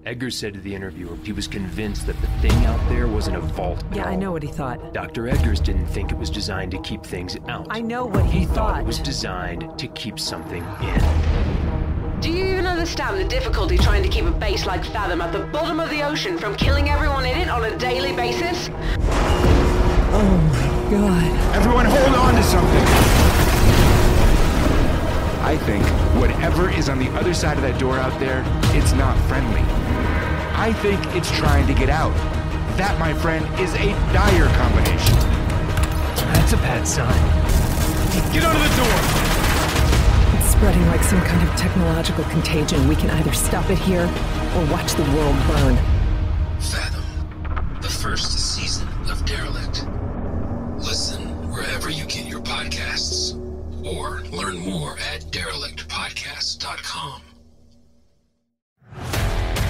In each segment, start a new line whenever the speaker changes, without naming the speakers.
Edgar said to the interviewer he was convinced that the thing out there wasn't a vault at
Yeah,
all.
I know what he thought.
Dr. Edgars didn't think it was designed to keep things out.
I know what he
thought it was designed to keep something in.
Do you even understand the difficulty trying to keep a base like Fathom at the bottom of the ocean from killing everyone in it on a daily basis?
Oh my god.
Everyone hold on to something. I think whatever is on the other side of that door out there, it's not friendly. I think it's trying to get out. That, my friend, is a dire combination.
That's a bad sign.
Get under the door!
It's spreading like some kind of technological contagion. We can either stop it here or watch the world burn.
Fathom, the first season of Derelict. Listen wherever you get your podcasts, or learn more at derelictpodcast.com.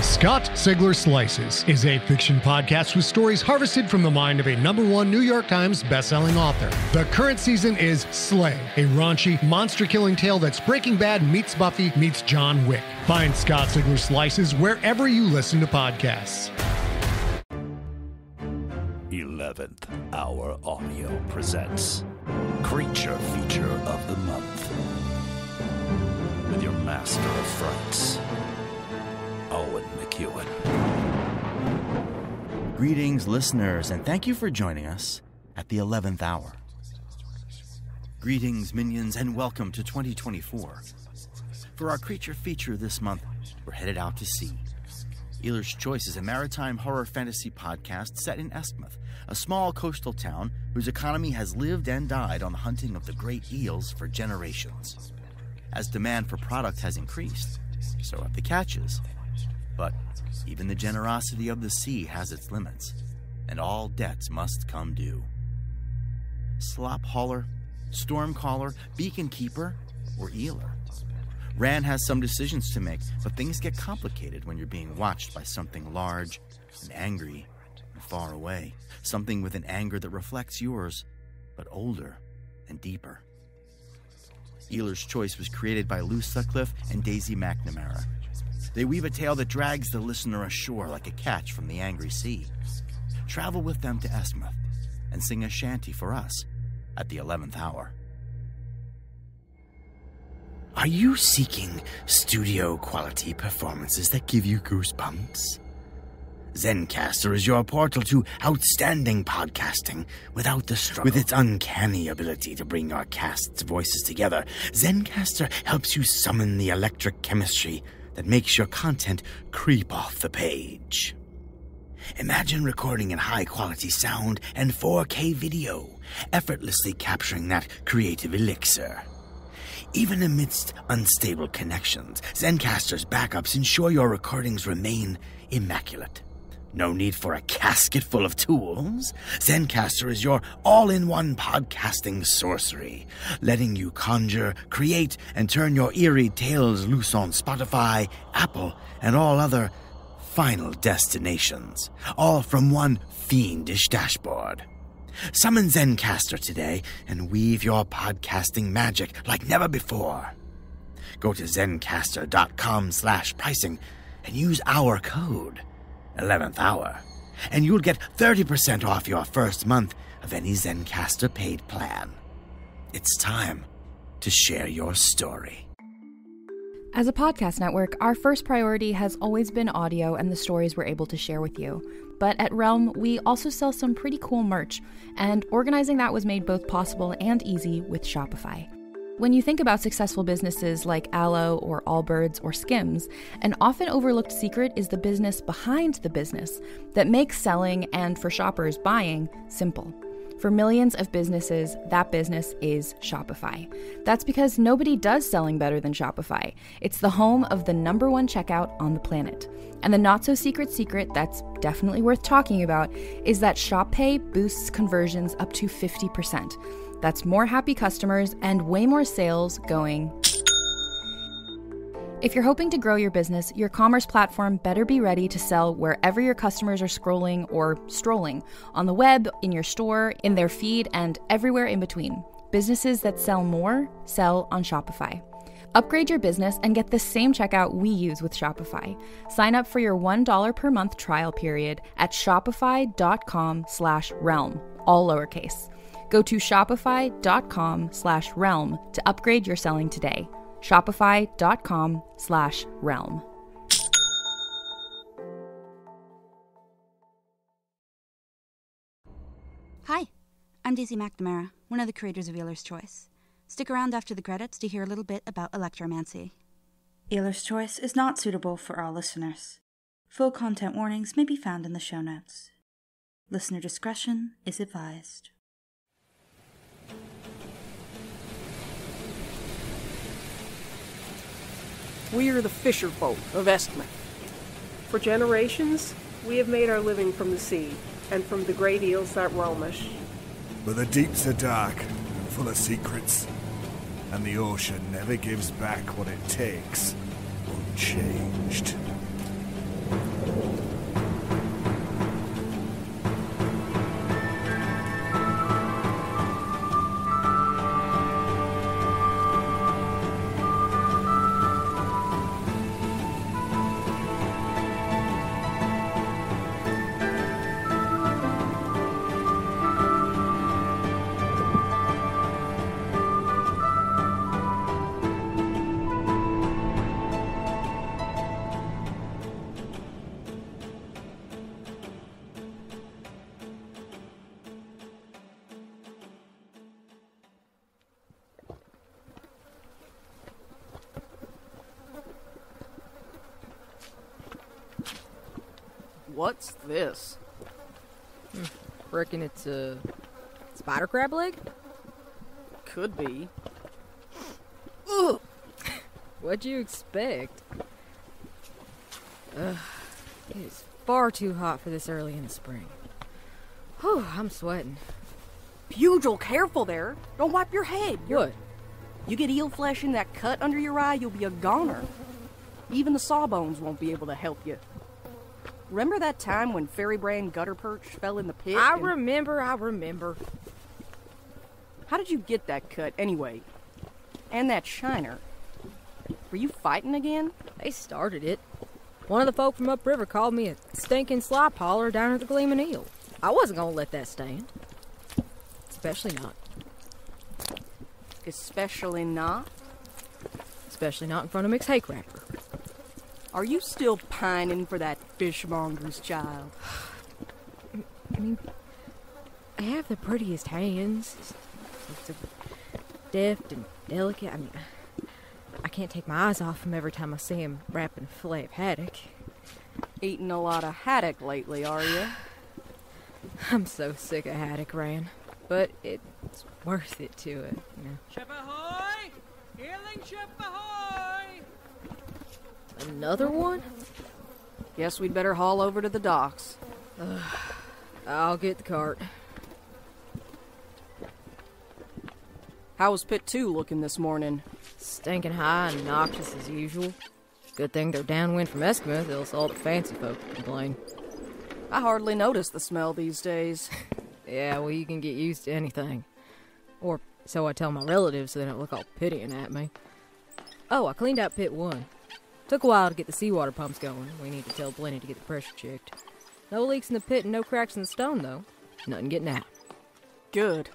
Scott Sigler Slices is a fiction podcast with stories harvested from the mind of a #1 New York Times bestselling author. The current season is Slay, a raunchy, monster-killing tale that's Breaking Bad meets Buffy meets John Wick. Find Scott Sigler Slices wherever you listen to podcasts.
11th Hour Audio presents Creature Feature of the Month with your master of frights, Owen McEwen.
Greetings, listeners, and thank you for joining us at the 11th hour. Greetings, minions, and welcome to 2024. For our creature feature this month, we're headed out to sea. Eeler's Choice is a maritime horror fantasy podcast set in Eskmouth, a small coastal town whose economy has lived and died on the hunting of the great eels for generations. As demand for product has increased, so have the catches. But even the generosity of the sea has its limits, and all debts must come due. Slop hauler, storm caller, beacon keeper, or eeler? Ran has some decisions to make, but things get complicated when you're being watched by something large and angry and far away. Something with an anger that reflects yours, but older and deeper. Eeler's Choice was created by Lou Sutcliffe and Daisy McNamara. They weave a tale that drags the listener ashore like a catch from the angry sea. Travel with them to Eskmouth and sing a shanty for us at the 11th hour. Are you seeking studio-quality performances that give you goosebumps? Zencastr is your portal to outstanding podcasting without the struggle. With its uncanny ability to bring our cast's voices together, Zencastr helps you summon the electric chemistry that makes your content creep off the page. Imagine recording in high-quality sound and 4K video, effortlessly capturing that creative elixir. Even amidst unstable connections, Zencastr's backups ensure your recordings remain immaculate. No need for a casket full of tools. Zencastr is your all-in-one podcasting sorcery, letting you conjure, create, and turn your eerie tales loose on Spotify, Apple, and all other final destinations, all from one fiendish dashboard. Summon Zencastr today and weave your podcasting magic like never before. Go to zencastr.com/pricing and use our code 11th hour, and you'll get 30% off your first month of any Zencastr paid plan. It's time to share your story.
As a podcast network, our first priority has always been audio and the stories we're able to share with you. But at Realm, we also sell some pretty cool merch, and organizing that was made both possible and easy with Shopify. When you think about successful businesses like Aloe or Allbirds or Skims, an often overlooked secret is the business behind the business that makes selling and, for shoppers, buying simple. For millions of businesses, that business is Shopify. That's because nobody does selling better than Shopify. It's the home of the #1 checkout on the planet. And the not-so-secret secret that's definitely worth talking about is that ShopPay boosts conversions up to 50%. That's more happy customers and way more sales going. If you're hoping to grow your business, your commerce platform better be ready to sell wherever your customers are scrolling or strolling, on the web, in your store, in their feed, and everywhere in between. Businesses that sell more, sell on Shopify. Upgrade your business and get the same checkout we use with Shopify. Sign up for your $1 per month trial period at shopify.com/realm, all lowercase. Go to shopify.com/realm to upgrade your selling today. Shopify.com/realm.
Hi, I'm Daisy McNamara, one of the creators of Eeler's Choice. Stick around after the credits to hear a little bit about electromancy. Eeler's Choice is not suitable for all listeners. Full content warnings may be found in the show notes. Listener discretion is advised.
We are the fisher folk of Eskmouth.
For generations, we have made our living from the sea, and from the great eels that roam us.
But the deeps are dark and full of secrets, and the ocean never gives back what it takes, unchanged.
What's this?
Reckon it's a spider crab leg?
Could be.
Ugh! What'd you expect? It is far too hot for this early in the spring. Whew, I'm sweating.
Pugil, careful there. Don't wipe your head.
What?
You get eel flesh in that cut under your eye, you'll be a goner. Even the sawbones won't be able to help you. Remember that time when fairy brand gutter perch fell in the pit?
I remember.
How did you get that cut, anyway? And that shiner? Were you fighting again?
They started it. One of the folk from upriver called me a stinking slop hauler down at the Gleaming Eel. I wasn't gonna let that stand. Especially not.
Especially not?
Especially not in front of Mick's hay crapper.
Are you still pining for that fishmonger's child?
I mean, I have the prettiest hands. So deft and delicate. I mean, I can't take my eyes off him every time I see him wrapping a fillet of haddock.
Eating a lot of haddock lately, are you?
I'm so sick of haddock, Ran. But it's worth it to it, you know.
Ship ahoy! Healing ship ahoy!
Another one?
Guess we'd better haul over to the docks.
I'll get the cart.
How was Pit 2 looking this morning?
Stinking high and noxious as usual. Good thing they're downwind from Eskmouth, else all the fancy folk would complain.
I hardly notice the smell these days.
Yeah, well, you can get used to anything. Or so I tell my relatives so they don't look all pitying at me. Oh, I cleaned out Pit 1. Took a while to get the seawater pumps going. We need to tell Blenny to get the pressure checked. No leaks in the pit and no cracks in the stone, though. Nothing getting out.
Good.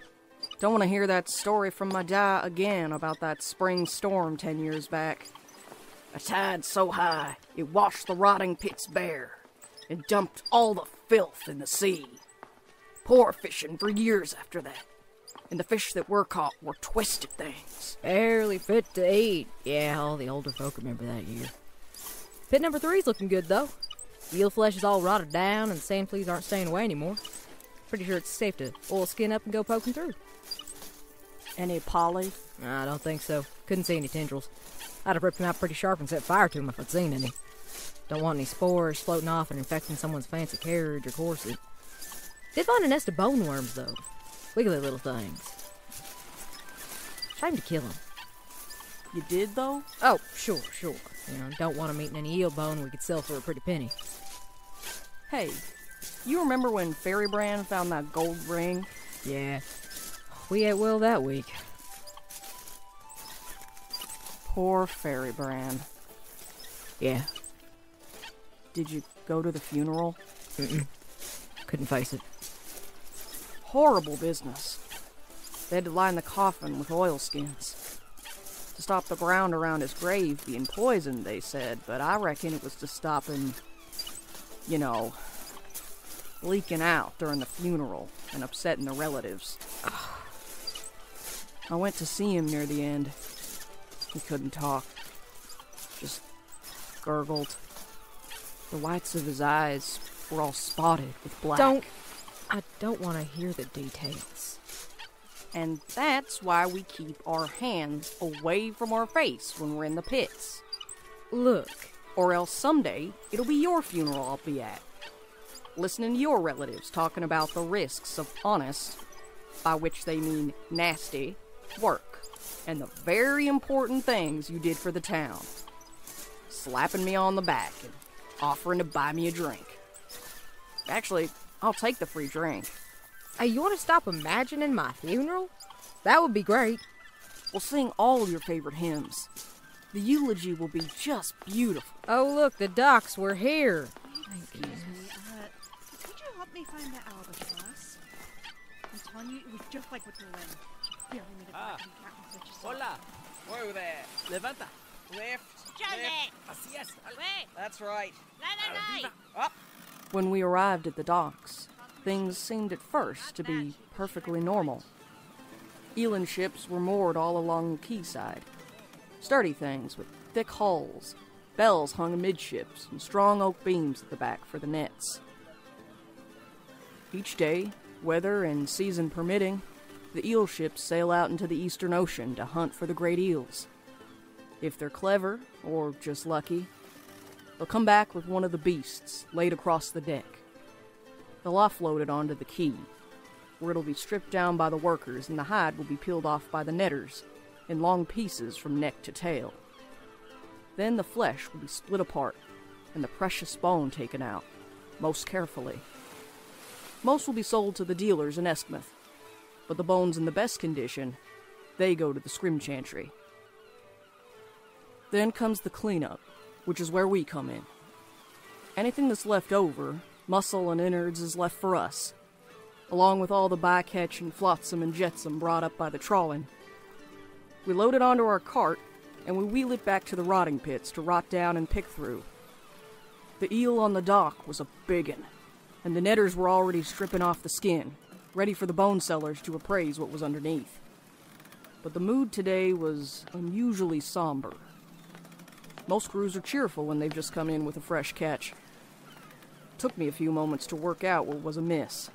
Don't want to hear that story from my da again about that spring storm 10 years back. A tide so high, it washed the rotting pits bare and dumped all the filth in the sea. Poor fishing for years after that. And the fish that were caught were twisted things.
Barely fit to eat. Yeah, all the older folk remember that year. Pit number 3's looking good, though. The eel flesh is all rotted down and the sand fleas aren't staying away anymore. Pretty sure it's safe to oil skin up and go poking through.
Any poly?
I don't think so. Couldn't see any tendrils. I'd have ripped them out pretty sharp and set fire to them if I'd seen any. Don't want any spores floating off and infecting someone's fancy carriage or corset. Did find a nest of bone worms, though. Wiggly little things. Shame to kill them.
You did, though?
Oh, sure. You know, don't want them eating any eel bone we could sell for a pretty penny.
Hey, you remember when Fairy Brand found that gold ring?
Yeah. We ate well that week.
Poor Fairy Bran.
Yeah.
Did you go to the funeral?
Mm-mm. Couldn't face it.
Horrible business. They had to line the coffin with oilskins. To stop the ground around his grave being poisoned, they said, but I reckon it was to stop him, you know, leaking out during the funeral and upsetting the relatives. I went to see him near the end. He couldn't talk. Just gurgled. The whites of his eyes were all spotted with black.
I don't want to hear the details.
And that's why we keep our hands away from our face when we're in the pits.
Look.
Or else someday, it'll be your funeral I'll be at. Listening to your relatives talking about the risks of honest, by which they mean nasty, work, and the very important things you did for the town. Slapping me on the back and offering to buy me a drink. Actually, I'll take the free drink.
Hey, you want to stop imagining my funeral? That would be great.
We'll sing all your favorite hymns. The eulogy will be just beautiful.
Oh, look, the ducks were here. Thank you.
Could you help me find the albatross? I'm telling you, it was just like what you were in. Here, I made a back and cat that you saw.
Hola. Whoa there. Levanta. Left. Left. Así es. That's right.
Up. When we arrived at the docks, things seemed at first to be perfectly normal. Eeling ships were moored all along the quayside. Sturdy things with thick hulls, bells hung amidships, and strong oak beams at the back for the nets. Each day, weather and season permitting, the eel ships sail out into the Eastern Ocean to hunt for the great eels. If they're clever, or just lucky, they'll come back with one of the beasts laid across the deck. They'll offload it onto the quay, where it'll be stripped down by the workers and the hide will be peeled off by the netters in long pieces from neck to tail. Then the flesh will be split apart and the precious bone taken out, most carefully. Most will be sold to the dealers in Eskmouth, but the bones in the best condition, they go to the scrim chantry. Then comes the cleanup, which is where we come in. Anything that's left over, muscle and innards, is left for us, along with all the bycatch and flotsam and jetsam brought up by the trawling. We load it onto our cart, and we wheel it back to the rotting pits to rot down and pick through. The eel on the dock was a biggin, and the netters were already stripping off the skin, ready for the bone sellers to appraise what was underneath. But the mood today was unusually somber. Most crews are cheerful when they've just come in with a fresh catch. It took me a few moments to work out what was amiss.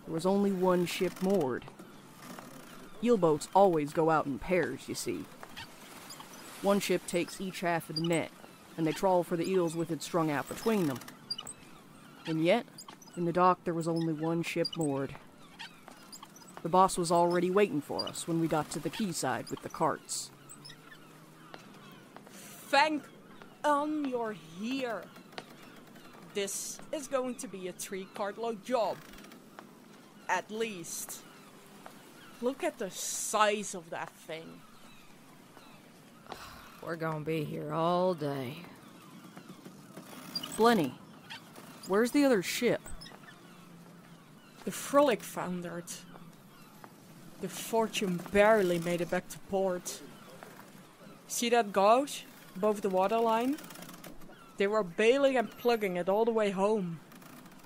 There was only one ship moored. Eel boats always go out in pairs, you see. One ship takes each half of the net, and they trawl for the eels with it strung out between them. And yet, in the dock there was only one ship moored. The boss was already waiting for us when we got to the quayside with the carts.
Thank you're here. This is going to be a 3-cartload job. At least. Look at the size of that thing.
We're gonna be here all day.
Blenny, where's the other ship?
The Frolic foundered. The Fortune barely made it back to port. See that gauge above the waterline? They were bailing and plugging it all the way home.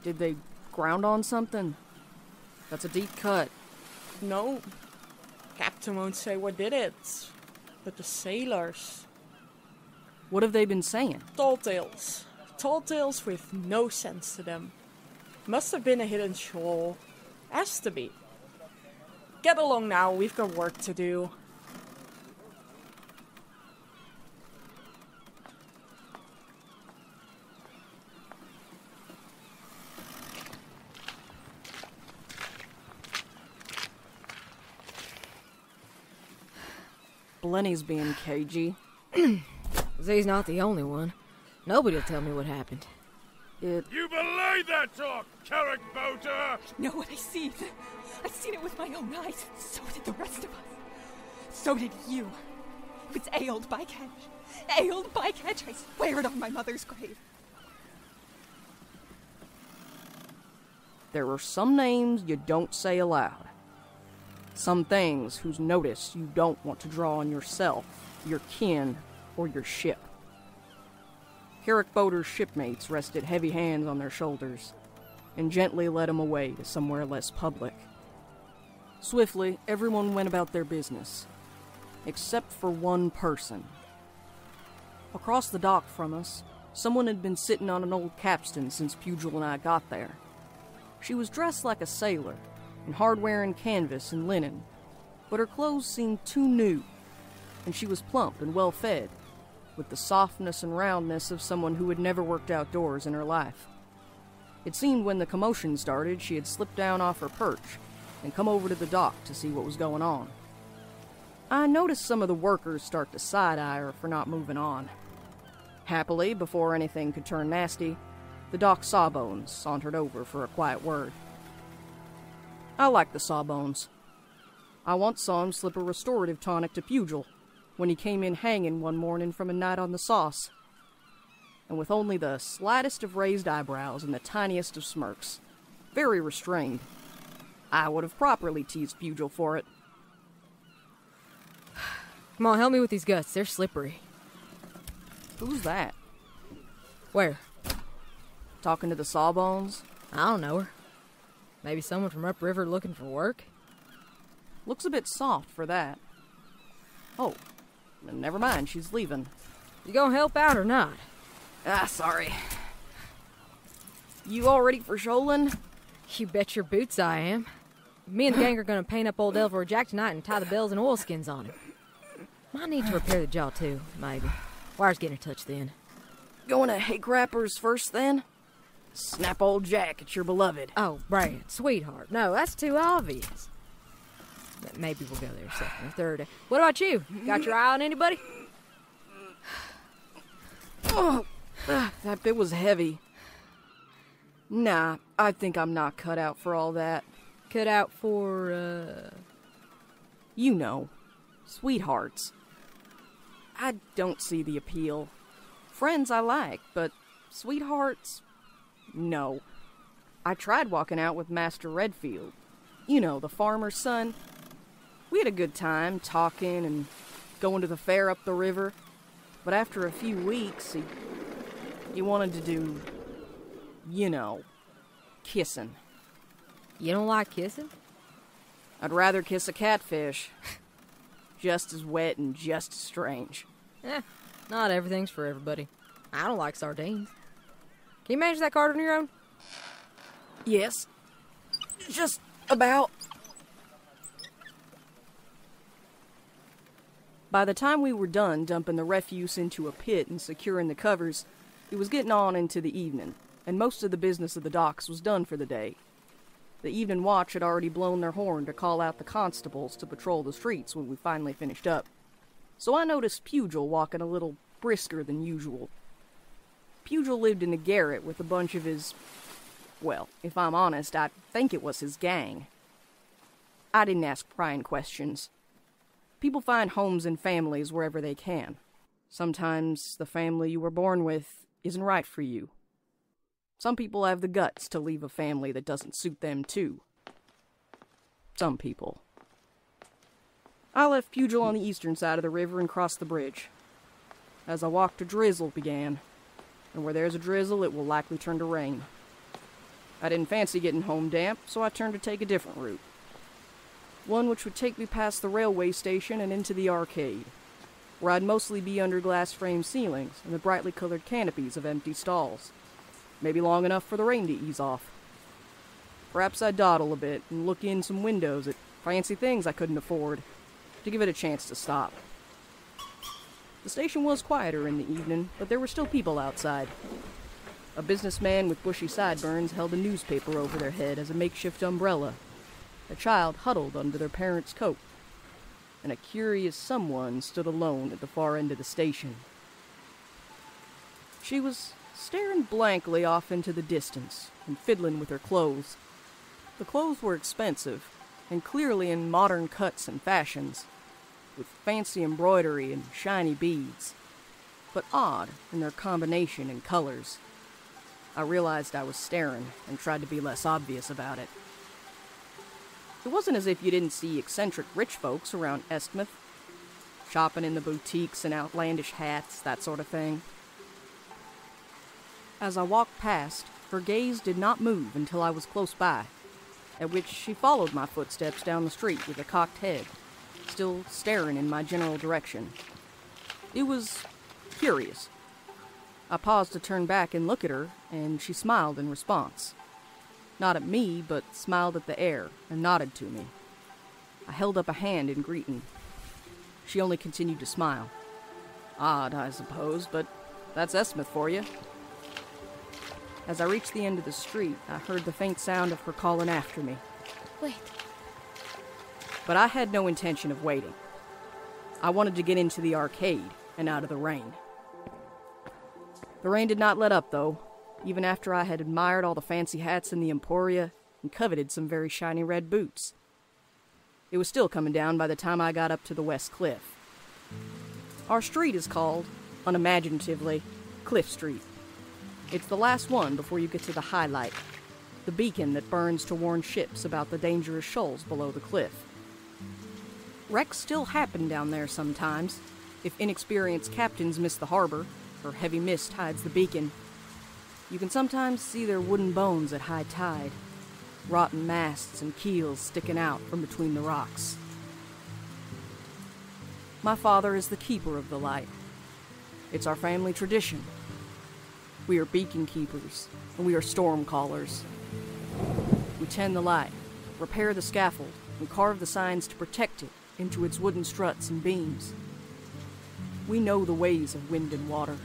Did they ground on something? That's a deep cut.
No. Captain won't say what did it. But the sailors.
What have they been saying?
Tall tales. Tall tales with no sense to them. Must have been a hidden shoal. Has to be. Get along now, we've got work to do.
Blenny's being cagey.
Z's not the only one. Nobody'll tell me what happened.
You believe that talk, carrot boater?
Know what I see? I've seen it with my own eyes. So did the rest of us. So did you. It's Auld Bycatch. Auld Bycatch, I swear it on my mother's grave.
There are some names you don't say aloud. Some things whose notice you don't want to draw on yourself, your kin, or your ship. Carrick Boater's shipmates rested heavy hands on their shoulders and gently led him away to somewhere less public. Swiftly, everyone went about their business, except for one person. Across the dock from us, someone had been sitting on an old capstan since Pugil and I got there. She was dressed like a sailor, in hard-wearing canvas and linen, but her clothes seemed too new, and she was plump and well-fed, with the softness and roundness of someone who had never worked outdoors in her life. It seemed when the commotion started, she had slipped down off her perch and come over to the dock to see what was going on. I noticed some of the workers start to side-eye her for not moving on. Happily, before anything could turn nasty, the dock Sawbones sauntered over for a quiet word. I like the Sawbones. I once saw him slip a restorative tonic to Pugil when he came in hanging one morning from a night on the sauce. And with only the slightest of raised eyebrows and the tiniest of smirks, very restrained, I would have properly teased Pugil for it.
Come on, help me with these guts. They're slippery.
Who's that?
Where?
Talking to the Sawbones?
I don't know her. Maybe someone from upriver looking for work?
Looks a bit soft for that. Oh, never mind, she's leaving.
You gonna help out or not?
Sorry. You all ready for shoaling?
You bet your boots I am. Me and the gang are gonna paint up old Elvor Jack tonight and tie the bells and oilskins on him. Might need to repair the jaw too, maybe. Wire's getting a touch thin.
Going to Hay Crappers first then? Snap old Jack at your beloved.
Oh, Brad, sweetheart. No, that's too obvious. But maybe we'll go there second or third. What about you? Got your eye on anybody?
Oh, that bit was heavy. Nah, I think I'm not cut out for all that.
Cut out for,
You know, sweethearts. I don't see the appeal. Friends I like, but sweethearts? No. I tried walking out with Master Redfield. You know, the farmer's son. We had a good time talking and going to the fair up the river. But after a few weeks, he wanted to do, you know, kissing.
You don't like kissing?
I'd rather kiss a catfish. Just as wet and just as strange.
Not everything's for everybody. I don't like sardines. Can you manage that cart on your own?
Yes. Just about. By the time we were done dumping the refuse into a pit and securing the covers, it was getting on into the evening, and most of the business of the docks was done for the day. The evening watch had already blown their horn to call out the constables to patrol the streets when we finally finished up. So I noticed Pugil walking a little brisker than usual. Pugil lived in a garret with a bunch of his... Well, if I'm honest, I think it was his gang. I didn't ask prying questions. People find homes and families wherever they can. Sometimes the family you were born with isn't right for you. Some people have the guts to leave a family that doesn't suit them, too. Some people. I left Pugil on the eastern side of the river and crossed the bridge. As I walked, a drizzle began, and where there's a drizzle, it will likely turn to rain. I didn't fancy getting home damp, so I turned to take a different route. One which would take me past the railway station and into the arcade, where I'd mostly be under glass-frame ceilings and the brightly colored canopies of empty stalls. Maybe long enough for the rain to ease off. Perhaps I'd dawdle a bit and look in some windows at fancy things I couldn't afford, to give it a chance to stop. The station was quieter in the evening, but there were still people outside. A businessman with bushy sideburns held a newspaper over their head as a makeshift umbrella. A child huddled under their parents' coat. And a curious someone stood alone at the far end of the station. She was staring blankly off into the distance and fiddling with her clothes. The clothes were expensive, and clearly in modern cuts and fashions. with fancy embroidery and shiny beads, but odd in their combination and colors. I realized I was staring and tried to be less obvious about it. It wasn't as if you didn't see eccentric rich folks around Eskmouth, shopping in the boutiques and outlandish hats, that sort of thing. As I walked past, her gaze did not move until I was close by, at which she followed my footsteps down the street with a cocked head, still staring in my general direction. It was curious. I paused to turn back and look at her, and she smiled in response. Not at me, but smiled at the air and nodded to me. I held up a hand in greeting. She only continued to smile. Odd, I suppose, but that's Eskmouth for you. As I reached the end of the street, I heard the faint sound of her calling after me.
Wait.
But I had no intention of waiting. I wanted to get into the arcade and out of the rain. The rain did not let up, though, even after I had admired all the fancy hats in the Emporia and coveted some very shiny red boots. It was still coming down by the time I got up to the West Cliff. Our street is called, unimaginatively, Cliff Street. It's the last one before you get to the highlight, the beacon that burns to warn ships about the dangerous shoals below the cliff. Wrecks still happen down there sometimes, if inexperienced captains miss the harbor, or heavy mist hides the beacon. You can sometimes see their wooden bones at high tide, rotten masts and keels sticking out from between the rocks. My father is the keeper of the light. It's our family tradition. We are beacon keepers, and we are storm callers. We tend the light, repair the scaffold, and carve the signs to protect it into its wooden struts and beams. We know the ways of wind and water,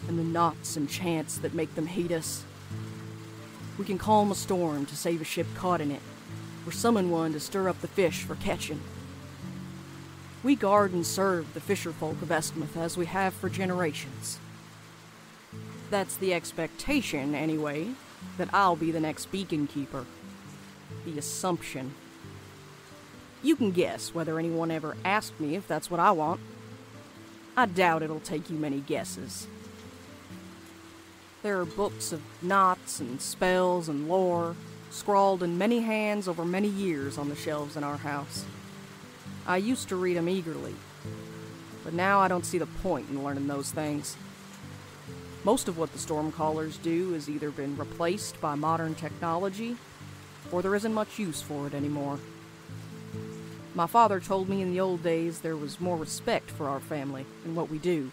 and the knots and chants that make them hate us. We can calm a storm to save a ship caught in it, or summon one to stir up the fish for catching. We guard and serve the fisherfolk of Eskmouth as we have for generations. That's the expectation, anyway, that I'll be the next beacon keeper. The assumption. You can guess whether anyone ever asked me if that's what I want. I doubt it'll take you many guesses. There are books of knots and spells and lore, scrawled in many hands over many years on the shelves in our house. I used to read them eagerly, but now I don't see the point in learning those things. Most of what the Stormcallers do has either been replaced by modern technology, or there isn't much use for it anymore. My father told me in the old days there was more respect for our family and what we do.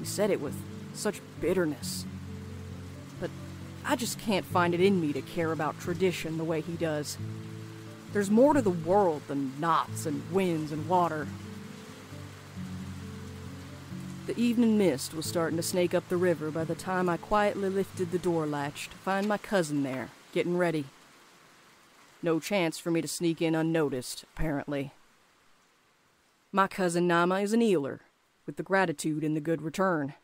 He said it with such bitterness. But I just can't find it in me to care about tradition the way he does. There's more to the world than knots and winds and water. The evening mist was starting to snake up the river by the time I quietly lifted the door latch to find my cousin there, getting ready. No chance for me to sneak in unnoticed, apparently. My cousin Nama is an eeler, with the gratitude and the good return.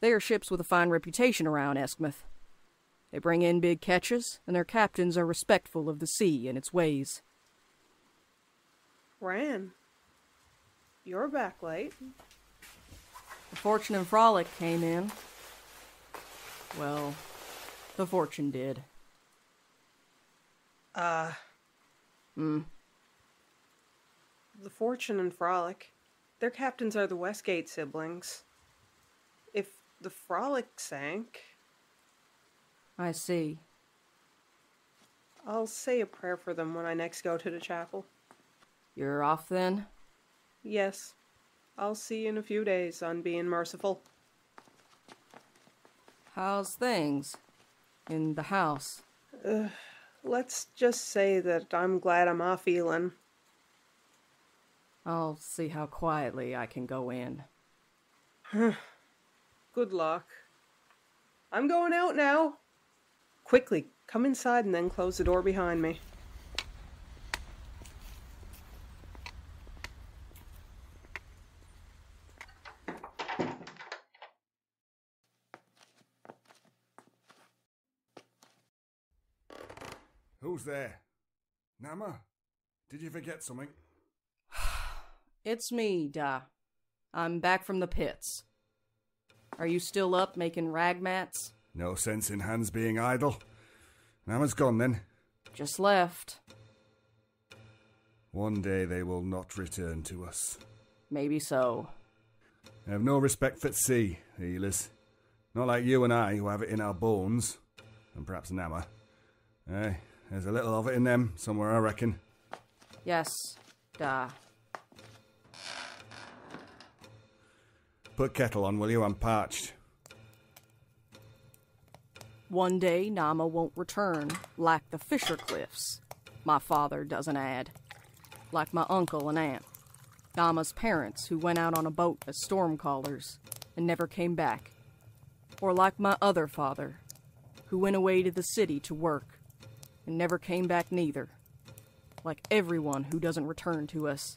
They are ships with a fine reputation around Eskmouth. They bring in big catches, and their captains are respectful of the sea and its ways.
Ran, you're back late.
The Fortune and Frolic came in. Well, the Fortune did.
The Fortune and Frolic, their captains are the Westgate siblings. If the Frolic sank...
I see.
I'll say a prayer for them when I next go to the chapel.
You're off then?
Yes. I'll see you in a few days on being merciful.
How's things? In the house?
Let's just say that I'm glad I'm off Eeler.
I'll see how quietly I can go in.
Good luck. I'm going out now. Quickly, come inside and then close the door behind me.
Who's there? Nama? Did you forget something?
It's me, Da. I'm back from the pits. Are you still up making rag mats?
No sense in hands being idle. Namma's gone then.
Just left.
One day they will not return to us.
Maybe so.
I have no respect for sea, Eelers. Not like you and I, who have it in our bones. And perhaps Namma. There's a little of it in them, somewhere I reckon.
Yes, Da.
Put kettle on, will you? I'm parched.
One day, Namma won't return, like the Fisher Cliffs. My father doesn't add. Like my uncle and aunt. Namma's parents, who went out on a boat as storm callers and never came back. Or like my other father, who went away to the city to work and never came back neither. Like everyone who doesn't return to us.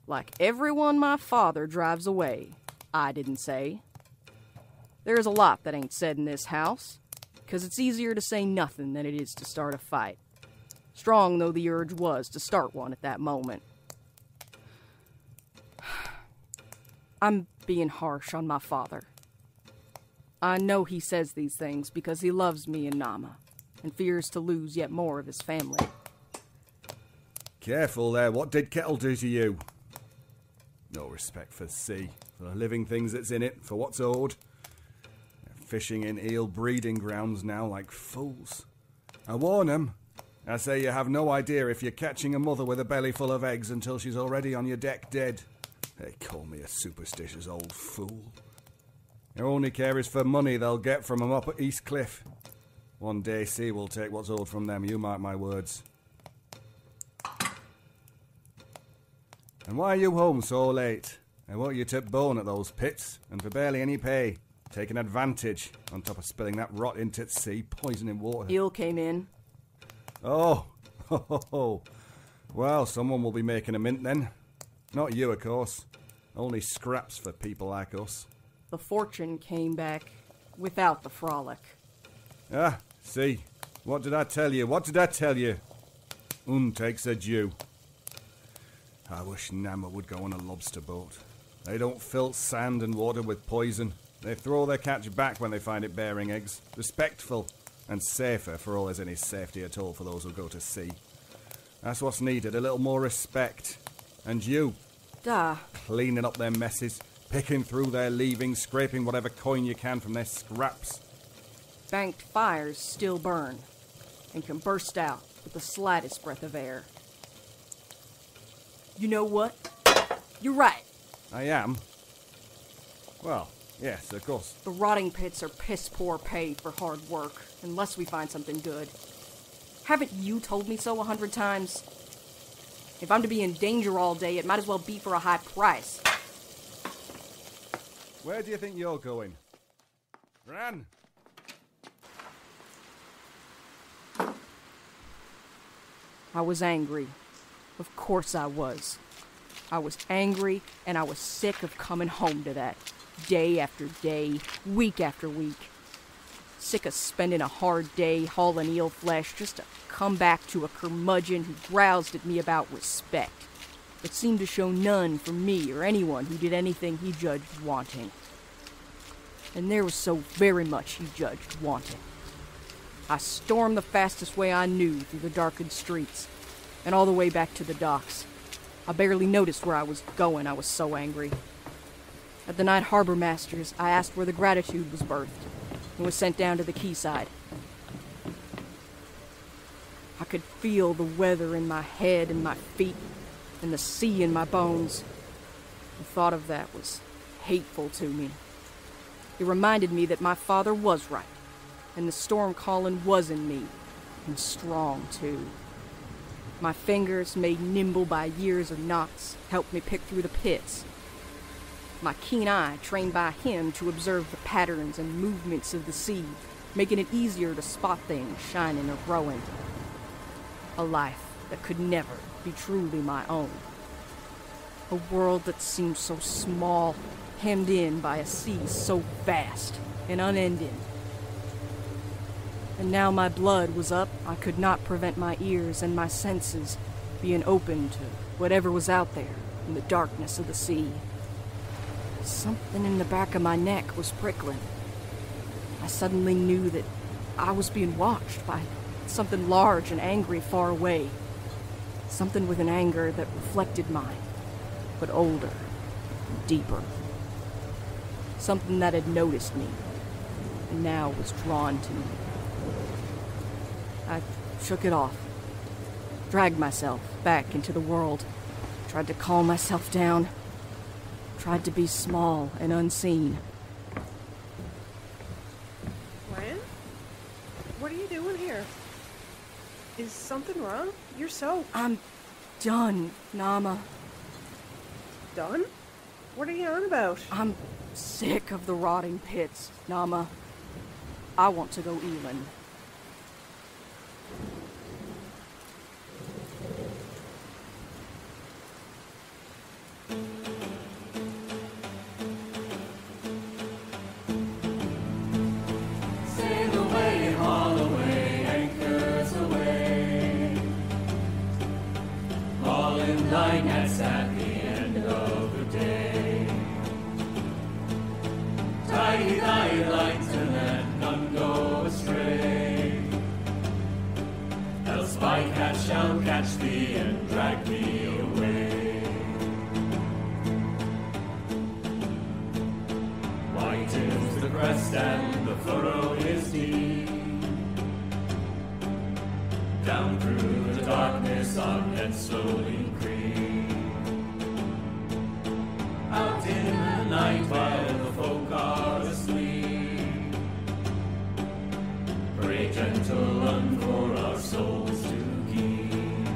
Like everyone my father drives away, I didn't say. There's a lot that ain't said in this house, 'cause it's easier to say nothing than it is to start a fight. Strong though the urge was to start one at that moment. I'm being harsh on my father. I know he says these things because he loves me and Namma, and fears to lose yet more of his family.
Careful there, what did kettle do to you? No respect for sea, for the living things that's in it, for what's owed. They're fishing in eel breeding grounds now like fools. I warn them. I say you have no idea if you're catching a mother with a belly full of eggs until she's already on your deck dead. They call me a superstitious old fool. Their only care is for money they'll get from 'em up at East Cliff. One day sea will take what's owed from them, you mark my words. And why are you home so late? I want you to bone at those pits, and for barely any pay. Taking advantage, on top of spilling that rot into the sea, poisoning water.
Eel came in.
Oh, ho. Well, someone will be making a mint then. Not you, of course. Only scraps for people like us.
The fortune came back without the frolic.
Ah, see. What did I tell you? Takes a due. I wish Namma would go on a lobster boat. They don't fill sand and water with poison. They throw their catch back when they find it bearing eggs. Respectful and safer for all there's any safety at all for those who go to sea. That's what's needed, a little more respect. And you,
Da.
cleaning up their messes, picking through their leavings, scraping whatever coin you can from their scraps.
Banked fires still burn and can burst out with the slightest breath of air. You know what? You're right.
I am? Well, yes, of course.
The rotting pits are piss-poor pay for hard work, unless we find something good. Haven't you told me so 100 times? If I'm to be in danger all day, it might as well be for a high price.
Where do you think you're going? Ran!
I was angry. Of course I was. I was angry, and I was sick of coming home to that. Day after day, week after week. Sick of spending a hard day hauling eel flesh just to come back to a curmudgeon who groused at me about respect. It seemed to show none for me or anyone who did anything he judged wanting. And there was so very much he judged wanting. I stormed the fastest way I knew through the darkened streets, and all the way back to the docks. I barely noticed where I was going, I was so angry. At the night harbor masters, I asked where the Gratitude was berthed, and was sent down to the quayside. I could feel the weather in my head and my feet, and the sea in my bones. The thought of that was hateful to me. It reminded me that my father was right, and the storm calling was in me, and strong too. My fingers, made nimble by years of knots, helped me pick through the pits. My keen eye, trained by him to observe the patterns and movements of the sea, making it easier to spot things shining or growing. A life that could never be truly my own. A world that seemed so small, hemmed in by a sea so vast and unending. And now my blood was up, I could not prevent my ears and my senses being open to whatever was out there in the darkness of the sea. Something in the back of my neck was prickling. I suddenly knew that I was being watched by something large and angry far away. Something with an anger that reflected mine, but older and deeper. Something that had noticed me, and now was drawn to me. I shook it off, dragged myself back into the world, tried to calm myself down, tried to be small and unseen.
Gwen? What are you doing here? Is something wrong? You're so...
I'm done, Nama.
Done? What are you on about?
I'm sick of the rotting pits, Nama. I want to go Eeler.
Sail away, haul away, anchors away. All in line nets at the end of the day. Tie thy lines and let none go astray. Else bycatch shall catch thee and drag thee away. White is the crest and the furrow is deep. Down through the darkness our nets slowly creep. Out in the night while the folk are asleep. Pray gentle one for our souls to keep.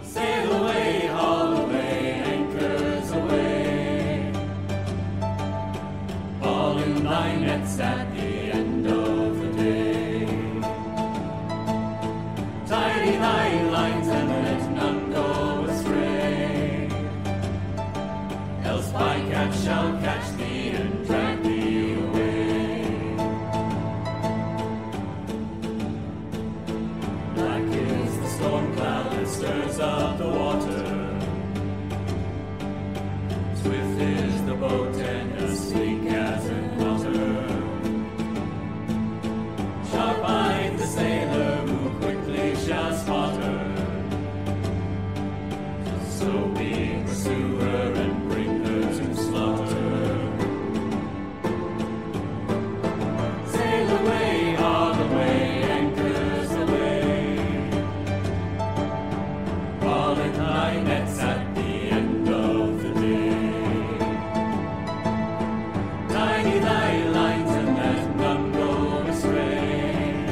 Sail away, haul away, anchors away. All in thy nets at the end of the day. Tidy thy lines and let none go astray. Else bycatch shall catch thee and drag thee away. Black is the storm cloud that stirs up the water. Swift is the boat and as sleek as an otter. Sharp-eyed the sailor who quickly shall spot her. So we pursue her and bring her to slaughter. Sail away, all the way, anchors away. All in thy nets at the end of the day. Tidy thy lines and let none go astray.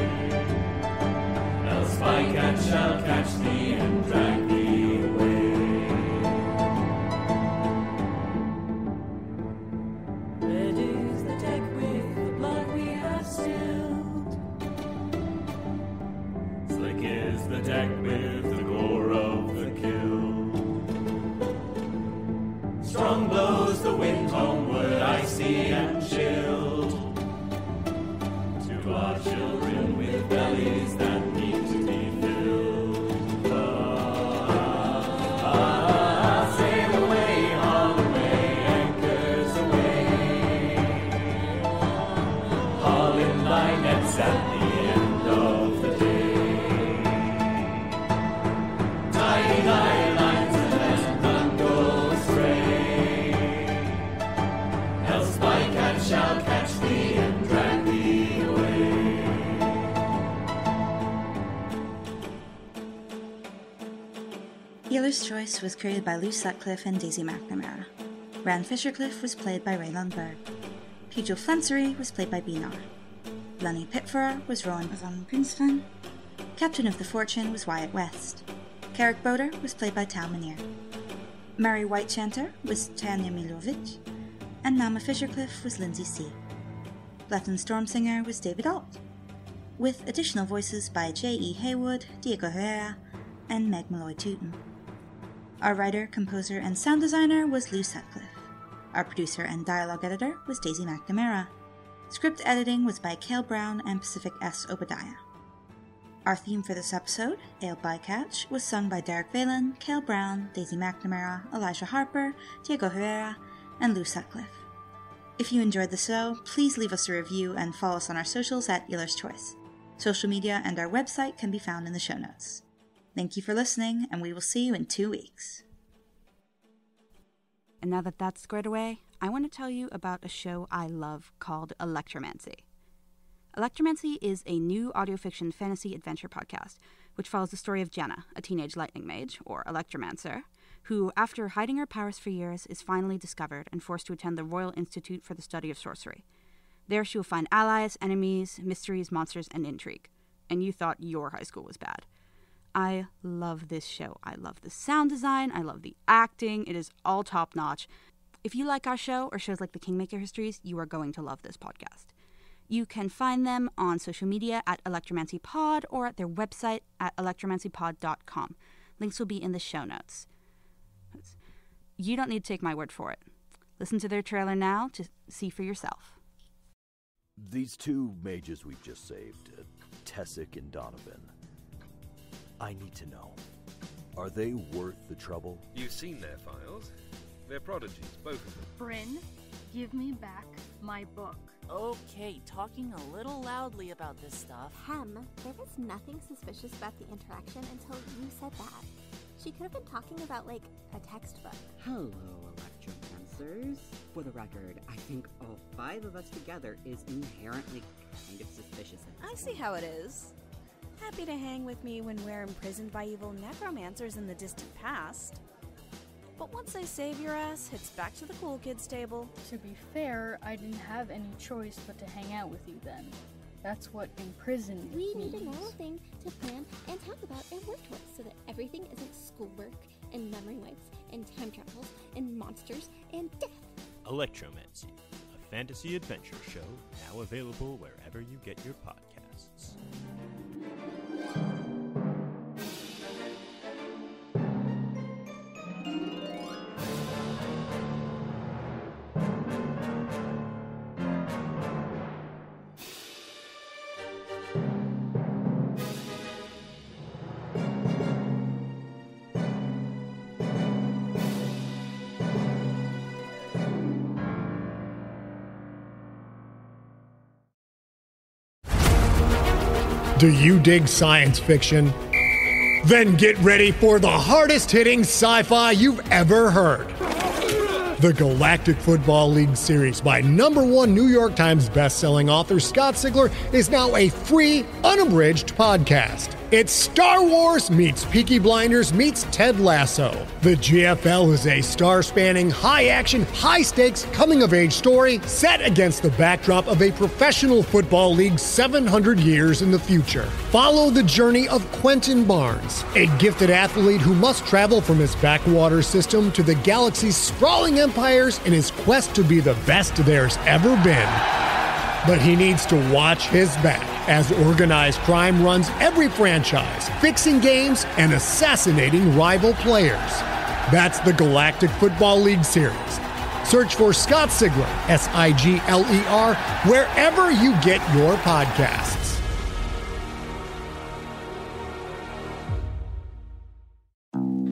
Else bycatch shall catch thee and drag thee away. Red is the deck with the blood we have spilled. Slick is the deck with the gore of the kill. Strong blows the wind homeward, icy and chilled. To our children with bellies that need to be filled. Sail away, haul away, anchors away. Haul in thy nets at the end of the day. Tie thy lines and let none go astray. Else bycatch shall catch thee and drag thee away.
Eeler's Choice was created by Lou Sutcliffe and Daisy McNamara. Ran Fishercliff was played by Rae Lundberg. Pijo Flancery was played by B. Narr. Lunny Pitfora was Rowan Van Grinsven. Captain of the Fortune was Wyatt West. Carrick Boater was played by Tal Minear. Mary Whitechanter was Tanya Milovic. And Nama Fishercliff was Lindsey C. Latin Storm Singer was David Alt, with additional voices by J.E. Haywood, Diego Herrera, and Meg Malloy Tootin. Our writer, composer, and sound designer was Lou Sutcliffe. Our producer and dialogue editor was Daisy McNamara. Script editing was by Cale Brown and Pacific S. Obadiah. Our theme for this episode, Ale Bycatch, was sung by Derek Valen, Cale Brown, Daisy McNamara, Elijah Harper, Diego Herrera, and Lou Sutcliffe. If you enjoyed the show, please leave us a review and follow us on our socials at Eeler's Choice. Social media and our website can be found in the show notes. Thank you for listening, and we will see you in 2 weeks.
And now that that's squared away, I want to tell you about a show I love called Electromancy. Electromancy is a new audio fiction fantasy adventure podcast, which follows the story of Jenna, a teenage lightning mage, or electromancer, who, after hiding her powers for years, is finally discovered and forced to attend the Royal Institute for the Study of Sorcery. There she will find allies, enemies, mysteries, monsters, and intrigue. And you thought your high school was bad. I love this show. I love the sound design. I love the acting. It is all top-notch. If you like our show or shows like the Kingmaker Histories, you are going to love this podcast. You can find them on social media at ElectromancyPod or at their website at electromancypod.com. Links will be in the show notes. You don't need to take my word for it. Listen to their trailer now to see for yourself.
These two mages we've just saved, Tessic and Donovan, I need to know, are they worth the trouble?
You've seen their files. They're prodigies, both of them.
Bryn, give me back my book.
Okay, talking a little loudly about this stuff.
There was nothing suspicious about the interaction until you said that. She could have been talking about, like, a textbook.
Hello, Electromancers. For the record, I think all 5 of us together is inherently kind of suspicious.
I see how it is. Happy to hang with me when we're imprisoned by evil necromancers in the distant past. But once I save your ass, it's back to the cool kids table.
To be fair, I didn't have any choice but to hang out with you then. That's what imprisoned
We
means.
need a normal thing to plan and talk about and work towards so that everything isn't schoolwork and memory wipes and time travels and monsters and death.
Electromancy, a fantasy adventure show now available wherever you get your podcasts.
Do you dig science fiction? Then get ready for the hardest-hitting sci-fi you've ever heard. The Galactic Football League series by #1 New York Times bestselling author Scott Sigler is now a free, unabridged podcast. It's Star Wars meets Peaky Blinders meets Ted Lasso. The GFL is a star-spanning, high-action, high-stakes, coming-of-age story set against the backdrop of a professional football league 700 years in the future. Follow the journey of Quentin Barnes, a gifted athlete who must travel from his backwater system to the galaxy's sprawling empires in his quest to be the best there's ever been. But he needs to watch his back as organized crime runs every franchise, fixing games and assassinating rival players. That's the Galactic Football League series. Search for Scott Sigler, Sigler, wherever you get your podcasts.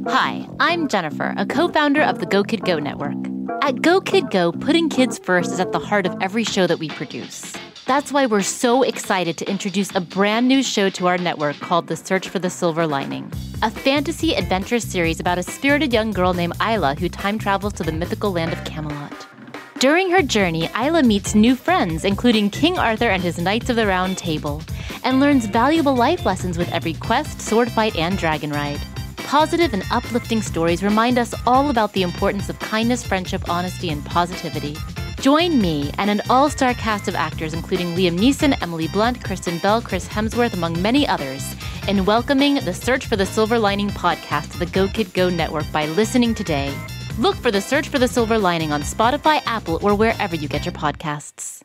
Hi, I'm Jennifer, a co-founder of the Go Kid Go Network. At Go Kid Go, putting kids first is at the heart of every show that we produce. That's why we're so excited to introduce a brand new show to our network called The Search for the Silver Lining, a fantasy adventure series about a spirited young girl named Isla who time travels to the mythical land of Camelot. During her journey, Isla meets new friends, including King Arthur and his Knights of the Round Table, and learns valuable life lessons with every quest, sword fight, and dragon ride. Positive and uplifting stories remind us all about the importance of kindness, friendship, honesty, and positivity. Join me and an all-star cast of actors including Liam Neeson, Emily Blunt, Kristen Bell, Chris Hemsworth, among many others, in welcoming the Search for the Silver Lining podcast to the Go Kid Go Network by listening today. Look for the Search for the Silver Lining on Spotify, Apple, or wherever you get your podcasts.